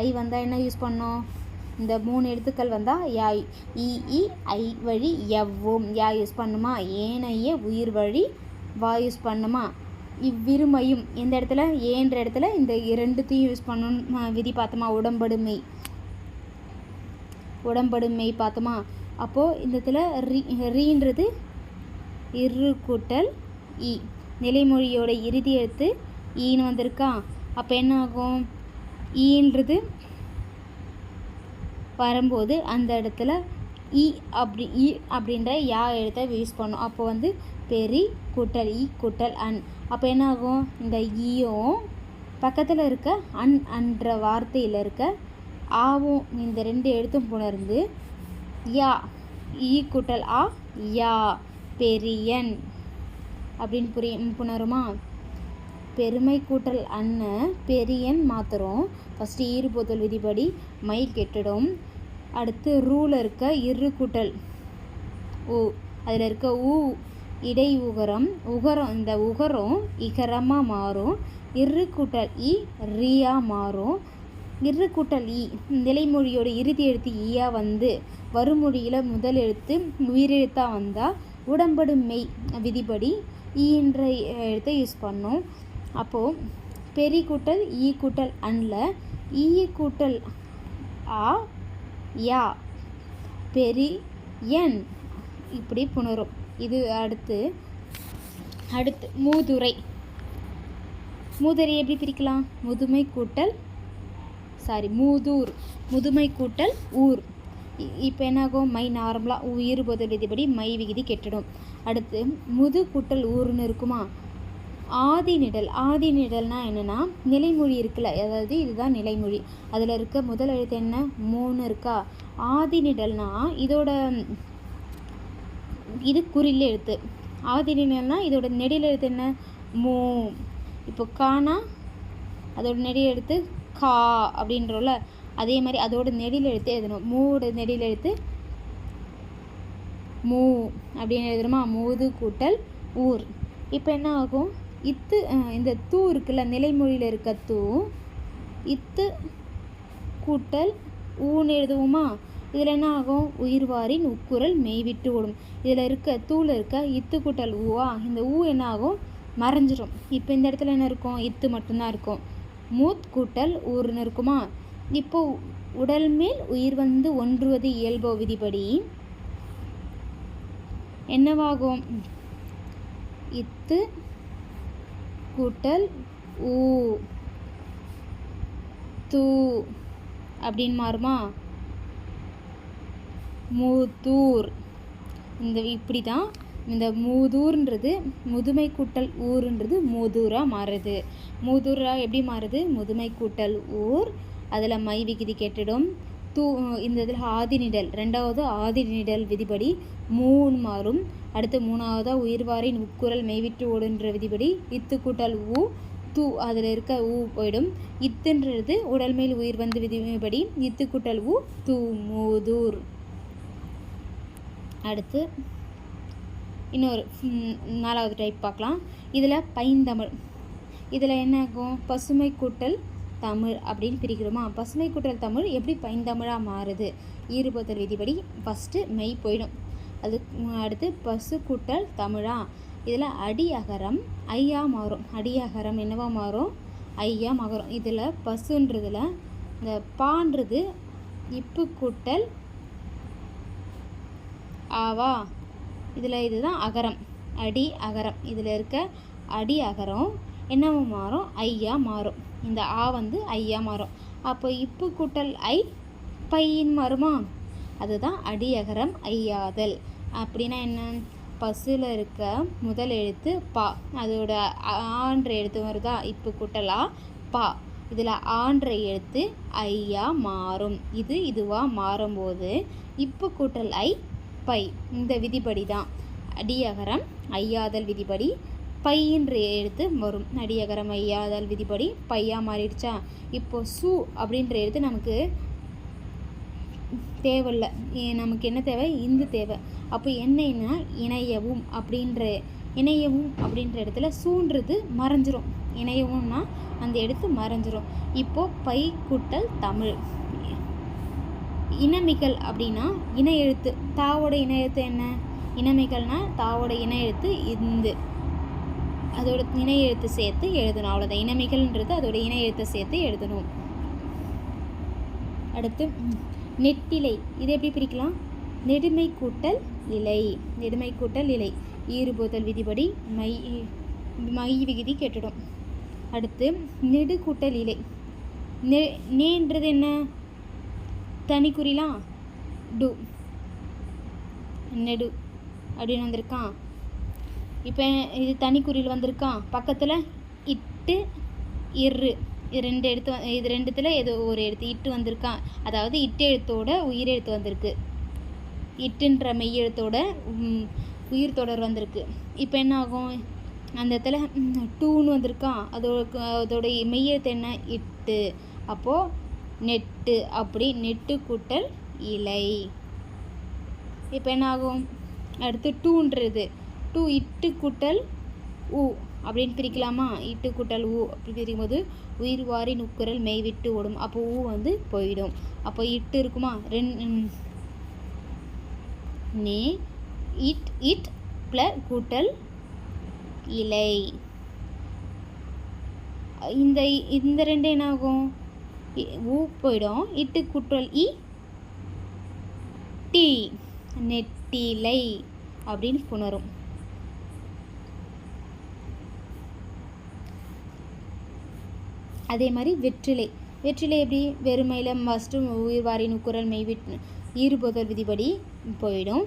ஐ வந்தால் என்ன யூஸ் பண்ணோம், இந்த 3 எழுத்துக்கள் வந்தால் யாய், இ ஐ வழி எவ்வும் யா யூஸ் பண்ணுமா. ஏனைய உயிர் வழி வா யூஸ் பண்ணுமா. இவ்விருமையும் எந்த இடத்துல, ஏன்ற இடத்துல இந்த 2த்தையும் யூஸ் பண்ணணும் விதி பார்த்தோமா. உடம்படுமை பார்த்தோமா. அப்போது இந்த இடத்துல ரீன்றது இரு கூட்டல் இ, நிலைமொழியோட இறுதி எழுத்து ஈன்னு வந்திருக்கா. அப்போ என்ன ஆகும், ஈன்றது வரும்போது அந்த இடத்துல இ அப்படின்ற யா எழுத்தை யூஸ் பண்ணும். அப்போ பெரி கூட்டல் இ கூட்டல் அன். அப்போ என்ன ஆகும், இந்த ஈயும் பக்கத்தில் இருக்க அன் என்ற வார்த்தையில் இருக்க ஆவும் இந்த 2 எழுத்தும் புணர்ந்து யா, ஈ கூட்டல் ஆ யா, பெரியன் அப்படின்னு புணருமா. பெருமை கூட்டல் அன்னை பெரியன் மாத்திரம் ஃபஸ்ட்டு ஈறுபோதல் விதிப்படி மை கெட்டிடும். அடுத்து ரூல இருக்க இரு கூட்டல் ஊ, அதில் இருக்க ஊ இடை உகரம், இந்த உகரம் இகரமாக மாறும். இரு கூட்டல் இ ரீயா மாறும். இரு கூட்டல் இ நிலைமொழியோட இறுதி எழுத்து ஈயா வருமொழியில் முதல் எழுத்து உயிரெழுத்தாக வந்தால் உடம்படும் மெய் விதிப்படி ஈன்ற எழுத்தை யூஸ் பண்ணோம். அப்போது பெரி கூட்டல் ஈ கூட்டல் அன்னில் ஈ கூட்டல் ஆ யா, பெரி என் இப்படி புணரும். இது அடுத்து மூதுரை. மூதுரை எப்படி பிரிக்கலாம், மூதூர், முதுமை கூட்டல் ஊர். இப்போ என்னாகும், மை நார்மலாக உயிர் பொதல் விதிப்படி மை விகுதி கெட்டிடும். அடுத்து முது கூட்டல் ஊர்னு இருக்குமா. ஆதிநிடல்னால் என்னென்னா நிலைமொழி இருக்குல்ல, அதாவது இதுதான் நிலைமொழி, அதில் இருக்க முதல் எழுத்து என்ன, மூணு இருக்கா. ஆதிநிடல்னால் இது குறில் எழுத்து. ஆதிநிடல்னால் இதோட நெடில் எழுத்து என்ன, மூ. இப்போ கானா அதோட நெடில் எழுத்து கா அப்படின்றோம்ல, அதே மாதிரி அதோட நெடில் எழுத்து எழுதணும். மூவோட நெடில் எழுத்து மூ அப்படின்னு எழுதணுமா. மூது கூட்டல் ஊர். இப்போ என்ன ஆகும், இந்த தூ இருக்குல்ல, நிலைமொழியில் இருக்க தூ இத்து கூட்டல் ஊன்னு எழுதுவோமா. இதில் என்ன ஆகும், உயிர்வாரின் உக்குரல் மெய்விட்டு ஓடும். இதில் இருக்க தூள் இருக்க இத்து கூட்டல் ஊவா, இந்த ஊ என்ன ஆகும், மறைஞ்சிரும். இப்போ இந்த இடத்துல என்ன இருக்கும், இத்து மட்டும்தான் இருக்கும். மூத் கூட்டல் ஊர்னு இருக்குமா. இப்போ உடல் மேல் உயிர் ஒன்றுவது இயல்போ விதிப்படி என்னவாகும், இத்து கூட்டல் ஊ தூ அப்படின்னு மாறுமா. மூதூர். இப்படி தான் இந்த மூதூர்ன்றது முதுமை கூட்டல் ஊருன்றது மூதூராக மாறுது. மூதூராக எப்படி மாறுது, முதுமை கூட்டல் ஊர், அதில் மை விகுதி கெட்டிடும். இந்த இதில் ஆதிநிடல், ரெண்டாவது ஆதிநிடல் விதிப்படி மூணு மாறும். அடுத்து மூணாவதாக உயிர்வாரின் உக்குரல் மெய்விட்டு ஓடுன்ற விதிப்படி இத்து கூட்டல் ஊ தூ, அதில் இருக்க ஊ போயிடும். இத்துன்றது உடல் மேல் உயிர் விதிப்படி இத்து கூட்டல் ஊ தூ, மூதூர். அடுத்து இன்னொரு 4வது டைப் பார்க்கலாம். இதில் பைந்தமிழ். இதில் என்ன ஆகும், பசுமை கூட்டல் தமிழ் அப்படின்னு பிரிக்கிறோமா. பசுமை கூட்டல் தமிழ் எப்படி பைந்தமிழாக மாறுது, ஈறுபோதல் விதிப்படி ஃபஸ்ட்டு மெய் போயிடும். அது அடுத்து பசு கூட்டல் தமிழா. இதில் அடி அகரம் ஐயா மாறும். அடி அகரம் என்னவா மாறும், ஐயா மாறும். இதில் பசுன்றதில் இந்த பான்றது இப்பு கூட்டல் ஆவா, இதில் இதுதான் அகரம், அடி அகரம். இதில் இருக்க அடி அகரம் என்னவும் மாறும், ஐயா மாறும். இந்த ஆ வந்து ஐயா மாறும். அப்போ இப்பு கூட்டல் ஐ பையின் மாறுமா? அதுதான் அடி அகரம் ஐயாதல். அப்படின்னா என்ன? பசுல இருக்க முதல் எழுத்து பா, அதோட ஆன்ற எழுத்து வருதா, இப்பு கூட்டல் ஆ பா. இதில் ஆன்ற எழுத்து ஐயா மாறும். இதுவாக மாறும்போது இப்பு கூட்டல் ஐ பை. இந்த விதிப்படி தான் அடியகரம் ஐயாதல் விதிப்படி பையின்ற எழுத்து வரும். அடியகரம் ஐயாதல் விதிப்படி பையா மாறிடுச்சா? இப்போ சு அப்படின்ற எழுத்து நமக்கு தேவையில்லை. நமக்கு என்ன தேவை? இந்து தேவை. அப்போ என்னன்னா இணையவும் அப்படின்ற இடத்துல சூன்றது மறைஞ்சிரும். இணையவும்னா அந்த எழுத்து மறைஞ்சிரும். இப்போ பை கூட்டல் தமிழ். இனமிகள் அப்படின்னா இணை எழுத்து. தாவோட இணை எழுத்து என்ன? இனமிகள்னா தாவோட இணை எழுத்து இந்து, அதோட இணை எழுத்து சேர்த்து எழுதணும். அவ்வளோதான். இனமிகள்ன்றது அதோட இணை எழுத்தை சேர்த்து எழுதணும். அடுத்து நெட்டிலை. இதை எப்படி பிரிக்கலாம்? நெடுமை கூட்டல் இலை. நெடுமை கூட்டல் இலை ஈறுபோதல் விதிப்படி மை விகுதி கேட்டுடும். அடுத்து நெடு கூட்டல் இலை. நேன்றது என்ன? தனிக்குறிலாம் டு, நெடு அப்படின்னு வந்திருக்கான். இப்போ இது தனிக்குறியில் வந்திருக்கான். பக்கத்தில் இட்டு இரு, இது ரெண்டுத்தில் ஏதோ ஒரு எழுத்து இட்டு வந்திருக்கான். அதாவது இட்டு எழுத்தோட உயிர் எழுத்து வந்திருக்கு. இட்டுன்ற மெய் எழுத்தோட உயிர் தொடர் வந்திருக்கு. இப்போ என்ன ஆகும்? அந்த இடத்துல டூன்னு வந்திருக்கான். அதோட மெய் எழுத்து என்ன? இட்டு. அப்போது நெட்டு. அப்படி நெட்டு கூட்டல் இலை. இப்போ என்ன ஆகும்? அடுத்து டூன்றது டூ இட்டு கூட்டல் ஊ அப்படின்னு பிரிக்கலாமா? இட்டு கூட்டல் ஊ அப்படி பிரிக்கும்போது உயிர் வாரி நுக்குரல் மெய் விட்டு ஓடும். அப்போ ஊ வந்து போயிடும். அப்போ இட்டு இருக்குமா? நே இட் ப்ளஸ் கூட்டல் இலை. இந்த ரெண்டு என்ன ஆகும்? ஊ போயிடும். இட்டு கூட்டல் இ டி, நெட்டிலை அப்படின்னு புணரும். அதே மாதிரி வெற்றிலை. வெற்றிலை எப்படி? வெறுமையில் ஃபஸ்ட்டு உயிர் வாரி நுக்குரல் மெய் விட்டு ஈறுபோதல் விதிப்படி போயிடும்.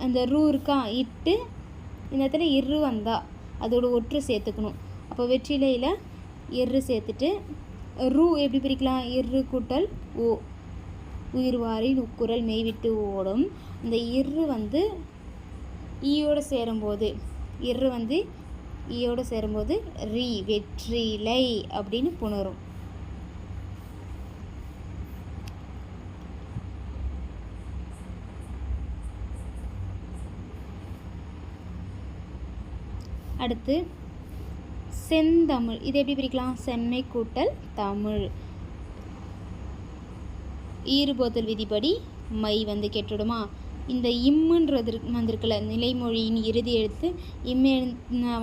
அந்த ரூ இருக்கா? இட்டு இந்த இடத்துல இரு வந்தால் அதோட ஒற்று சேர்த்துக்கணும். அப்போ வெற்றிலையில் இரு சேர்த்துட்டு ரூ எப்படி பிரிக்கலாம்? இரு கூட்டல் ஓ, உயிர் வாரி நுக்குரல் மெய் விட்டு ஓடும். இந்த இரு வந்து ஈயோடு சேரும்போது ஈயோடு சேரும்போது ரீ, வெற்றிலை அப்படின்னு புணரும். அடுத்து செந்தமிழ். இது எப்படி பிரிக்கலாம்? செம்மை கூட்டல் தமிழ். ஈறுபோதல் விதிப்படி மை வந்து கெட்டுடுமா? இந்த இம்முன்றது வந்திருக்குல்ல, நிலைமொழியின் இறுதி எழுத்து இம்மு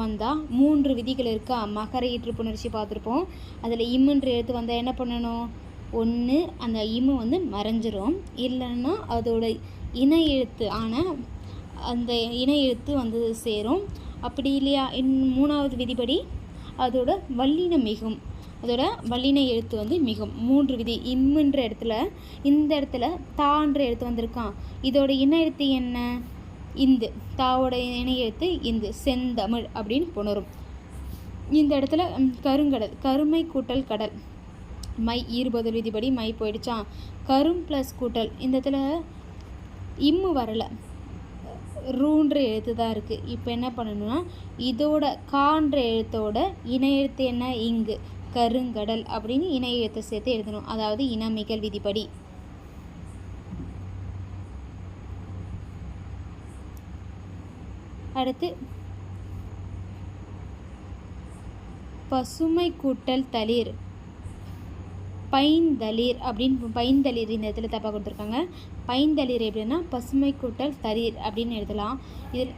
வந்தால் 3 விதிகள் இருக்கா? மகர ஈற்று புணர்ச்சி பார்த்துருப்போம். அதில் இம்முன்ற எழுத்து வந்தால் என்ன பண்ணணும்? ஒன்று அந்த இம்மு வந்து மறைஞ்சிரும், இல்லைன்னா அதோட இணை எழுத்து ஆனால் அந்த இணை எழுத்து வந்து சேரும். அப்படி இல்லையா 3வது விதிப்படி அதோட வல்லின மிகும், அதோட வல்லின எழுத்து வந்து மிகும். 3 விதி. இம்முன்ற இடத்துல இந்த இடத்துல தான்ற எழுத்து வந்திருக்கான். இதோட இணை எழுத்து என்ன? இந்து. தாவோட இணை எழுத்து இந்து. செந்தமிழ் அப்படின்னு புணரும். இந்த இடத்துல கருங்கடல், கருமை கூட்டல் கடல். மை ஈறுபோதல் விதிப்படி மை போயிடுச்சான். கரும் ப்ளஸ் கூட்டல். இந்த இடத்துல இம்மு வரலை, ரூன்ற எழுத்து தான் இருக்குது. இப்போ என்ன பண்ணணும்னா இதோட கான்ற எழுத்தோட இணை எழுத்து என்ன? இங்கு. கருங்கடல் அப்படின்னு இணை எழுத்தை சேர்த்து எழுதணும். அதாவது இனமிகள் விதிப்படி. அடுத்து பசுமை கூட்டல் தளிர், பைந்தளிர் அப்படின்னு. பைந்தளிர் இந்த இடத்துல தப்பாக கொடுத்துருக்காங்க. பைந்தளிர் எப்படின்னா பசுமை கூட்டல் தளிர் அப்படின்னு எழுதலாம். இதில்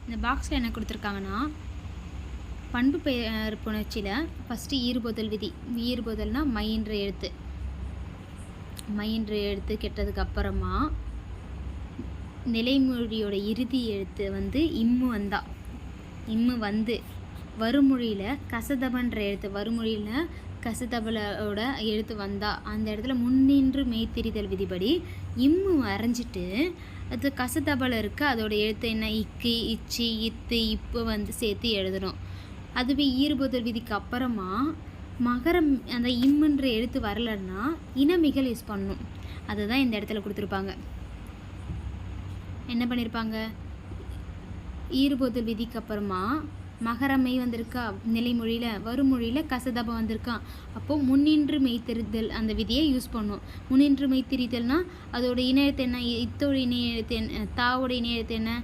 இந்த பாக்ஸில் என்ன கொடுத்துருக்காங்கன்னா பண்பு பெயர் புணர்ச்சியில் ஃபஸ்ட்டு ஈறுபோதல் விதி. ஈறுபோதல்னால் மைன்ற எழுத்து. மைன்ற எழுத்து கெட்டதுக்கு அப்புறமா நிலைமொழியோட இறுதி எழுத்து வந்து இம்மு வந்து வருமொழியில் கசதபன்ற எழுத்து வருமொழியில் கசதபலோட எழுத்து வந்தா அந்த இடத்துல முன்னின்று மெய்த்தெரிதல் விதிப்படி இம்மு வரைஞ்சிட்டு அது கசதபல இருக்கு அதோட எழுத்து என்ன இக்கு இச்சி இத்து இப்போ வந்து சேர்த்து எழுதணும். அதுவே ஈறுபொருள் விதிக்கு அப்புறமா மகரம் அந்த இம்முன்ற எழுத்து வரலன்னா இனமிகள் யூஸ் பண்ணணும். அதுதான் இந்த இடத்துல கொடுத்துருப்பாங்க. என்ன பண்ணியிருப்பாங்க, ஈறுபொருள் விதிக்கு அப்புறமா மகரமை வந்திருக்கா நிலைமொழியில், வருமொழியில் கசதபம் வந்திருக்கான். அப்போது முன்னின்று மெய்த்தெரிதல் அந்த விதியை யூஸ் பண்ணும். முன்னின்று மெய்த்தெரிதல்னால் அதோட இணை எழுத்து என்ன, இத்தோட இணை எழுத்து என்ன, தாவோட இணை எழுத்து என்ன,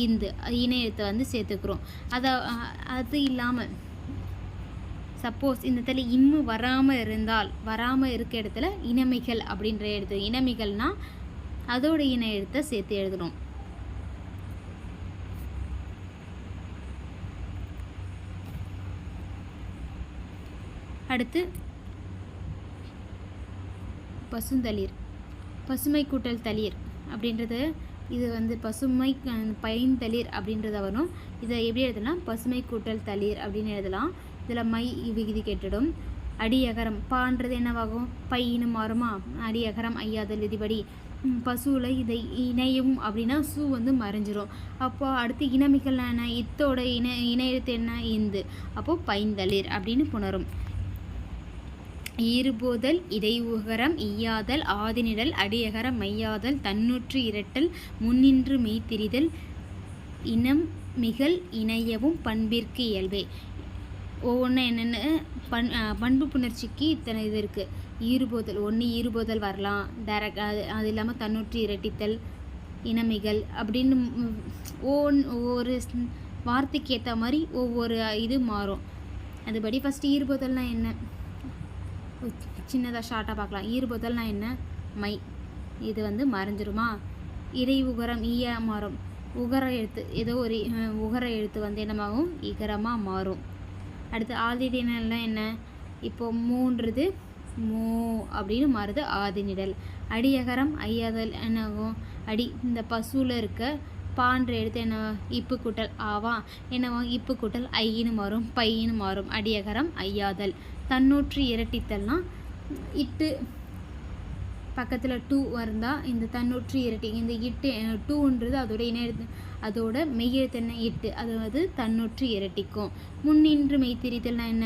இந்து இணை எழுத்தை வந்து சேர்த்துக்கிறோம். அது இல்லாமல் சப்போஸ் இந்த இடத்துல இம்மு வராமல் இருக்க இடத்துல இனமிகள் அப்படின்ற எழுத்து, இனமிகள்னால் அதோட இணை எழுத்தை சேர்த்து எழுதணும். அடுத்து பசுந்தளிர், பசுமை கூட்டல் தளிர் அப்படின்றது இது வந்து பசுமை பைந்தளிர் அப்படின்றத வரும். இதை எப்படி எழுதலாம், பசுமை கூட்டல் தளிர் அப்படின்னு எழுதலாம். இதில் மை விகுதி கெட்டிடும். அடியகரம் பான்றது என்னவாகும், பையின்னு மாறுமா, அடியகரம் ஐயாதல் விதிப்படி. பசுவில் இதை இணையும் அப்படின்னா சூ வந்து மறைஞ்சிரும். அப்போ அடுத்து இனமிகள் என்ன, இத்தோட இணை எழுத்து என்ன, இந்து. அப்போது பைந்தளிர் அப்படின்னு புணரும். ஈறுபோதல் இடையுகரம் ஈயாதல் ஆதிநிழல் அடியகரம் மையாதல் தன்னூற்று இரட்டல் முன்னின்று மெய்த்திரிதல் இனம் மிகல் இணையவும் பண்பிற்கு இயல்பே. ஒவ்வொன்று என்னென்ன பண்பு புணர்ச்சிக்கு இத்தனை இது இருக்குது. ஈறுபோதல் ஈறுபோதல் வரலாம் டைரக்ட், அது இல்லாமல் தன்னூற்று இரட்டித்தல் இனமிகள் அப்படின்னு ஒவ்வொரு வார்த்தைக்கு ஏற்ற மாதிரி ஒவ்வொரு இது மாறும். அதுபடி ஃபஸ்ட்டு ஈறுபோதல்னால் என்ன, சின்னதாக ஷார்ட்டாக பார்க்கலாம். ஈறுபொதல்னா என்ன, மை இது வந்து மறைஞ்சிருமா. இடை உகரம் ஈயா மாறும். உகர எழுத்து ஏதோ ஒரு உகர எழுத்து வந்து என்னமாகும், இகரமாக மாறும். அடுத்து ஆதிநிழல்னா என்ன, இப்போது மூன்றது மூ அப்படின்னு மாறுது ஆதிநிழல். அடியகரம் ஐயாதல் என்னாகும், அடி இந்த பசுவில் இருக்க பான்ற எழுத்து என்ன, இப்பு கூட்டல் ஆவா என்னவாகும், இப்பு கூட்டல் ஐன்னு மாறும், பையின்னு மாறும். அடியகரம் ஐயாதல். தன்னூற்று இரட்டித்தல்னால் இட்டு பக்கத்தில் டூ வந்தால் இந்த தன்னூற்று இரட்டி இந்த இட்டு டூன்றது அதோட இணை எழுத்து, அதோட மெய்யெழுத்து என்ன, இட்டு, அதாவது தன்னூற்று இரட்டிக்கும். முன்னின்று மெய்த்திரித்தல்னா என்ன,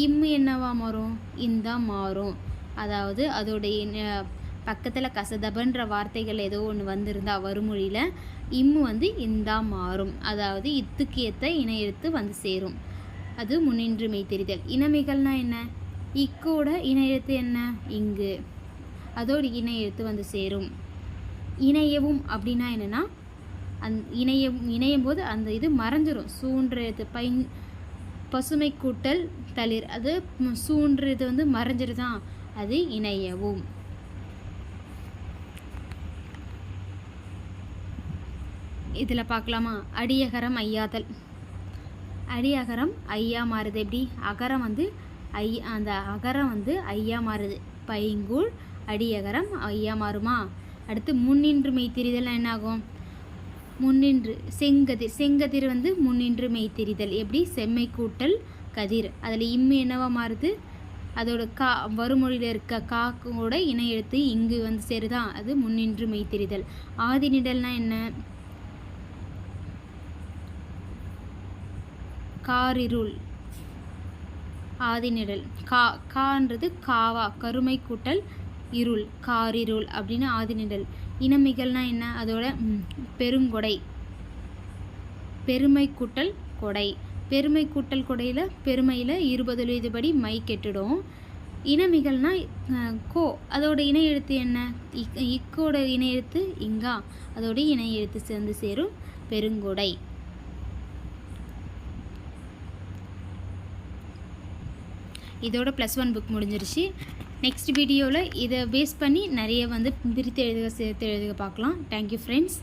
இம்மு என்னவா மாறும், இந்தா மாறும். அதாவது அதோடைய பக்கத்தில் கசதபன்ற வார்த்தைகள் ஏதோ ஒன்று வந்திருந்தா வருமொழியில் இம்மு வந்து இந்தா மாறும். அதாவது இத்துக்கு ஏற்ற இணை எழுத்து வந்து சேரும். அது முன்னின்று மெய்த்தெரிதல். இனமிகள்னா என்ன, இக்கோட இணை எழுத்து என்ன, இங்கு, அதோட இணை எழுத்து வந்து சேரும். இணையவும் அப்படின்னா என்னென்னா இணையும் போது அந்த இது மறைஞ்சிரும். சூன்ற எழுத்து பசுமை கூட்டல் தளிர், அது சூன்றது வந்து மறைஞ்சிருதான், அது இணையவும். இதில் பார்க்கலாமா, அடியகரம் ஐயாதல். அடியகரம் ஐயா மாறுது. எப்படி, அகரம் வந்து அந்த அகரம் வந்து ஐயா மாறுது. பைங்கூழ் அடியகரம் ஐயா மாறுமா. அடுத்து முன்னின்று மெய்த்திரிதல் என்ன ஆகும், முன்னின்று செங்கதிர் வந்து முன்னின்று மெய்த்திரிதல். எப்படி, செம்மை கூட்டல் கதிர், அதில் இம்மு என்னவா மாறுது, அதோட கா வருமொழியில் இருக்க காக்கோட இணை எழுத்து இங்கு வந்து சேருதான், அது முன்னின்று மெய்த்திரிதல். ஆதிநிழல்னா என்ன, காரிருள் ஆதிநிழல். கான்றது காவா கருமை கூட்டல் இருள், காரிருள் அப்படின்னு ஆதிநிழல். இனமிகள்னா என்ன, அதோட பெருங்கொடை, பெருமை கூட்டல் கொடை. பெருமை கூட்டல் கொடையில் பெருமையில் 20 விதிப்படி மை கெட்டுடும். இனமிகள்னா கோ, அதோட இணை எழுத்து என்ன, இக்கோட இணை எழுத்து இங்கா, அதோட இணை எழுத்து சேர்ந்து சேரும் பெருங்கொடை. இதோட +1 புக் முடிஞ்சிருச்சு. நெக்ஸ்ட் வீடியோவில் இதை பேஸ் பண்ணி நிறைய வந்து பிரித்து எழுதுக சேர்த்து எழுதுக பார்க்கலாம். Thank you friends.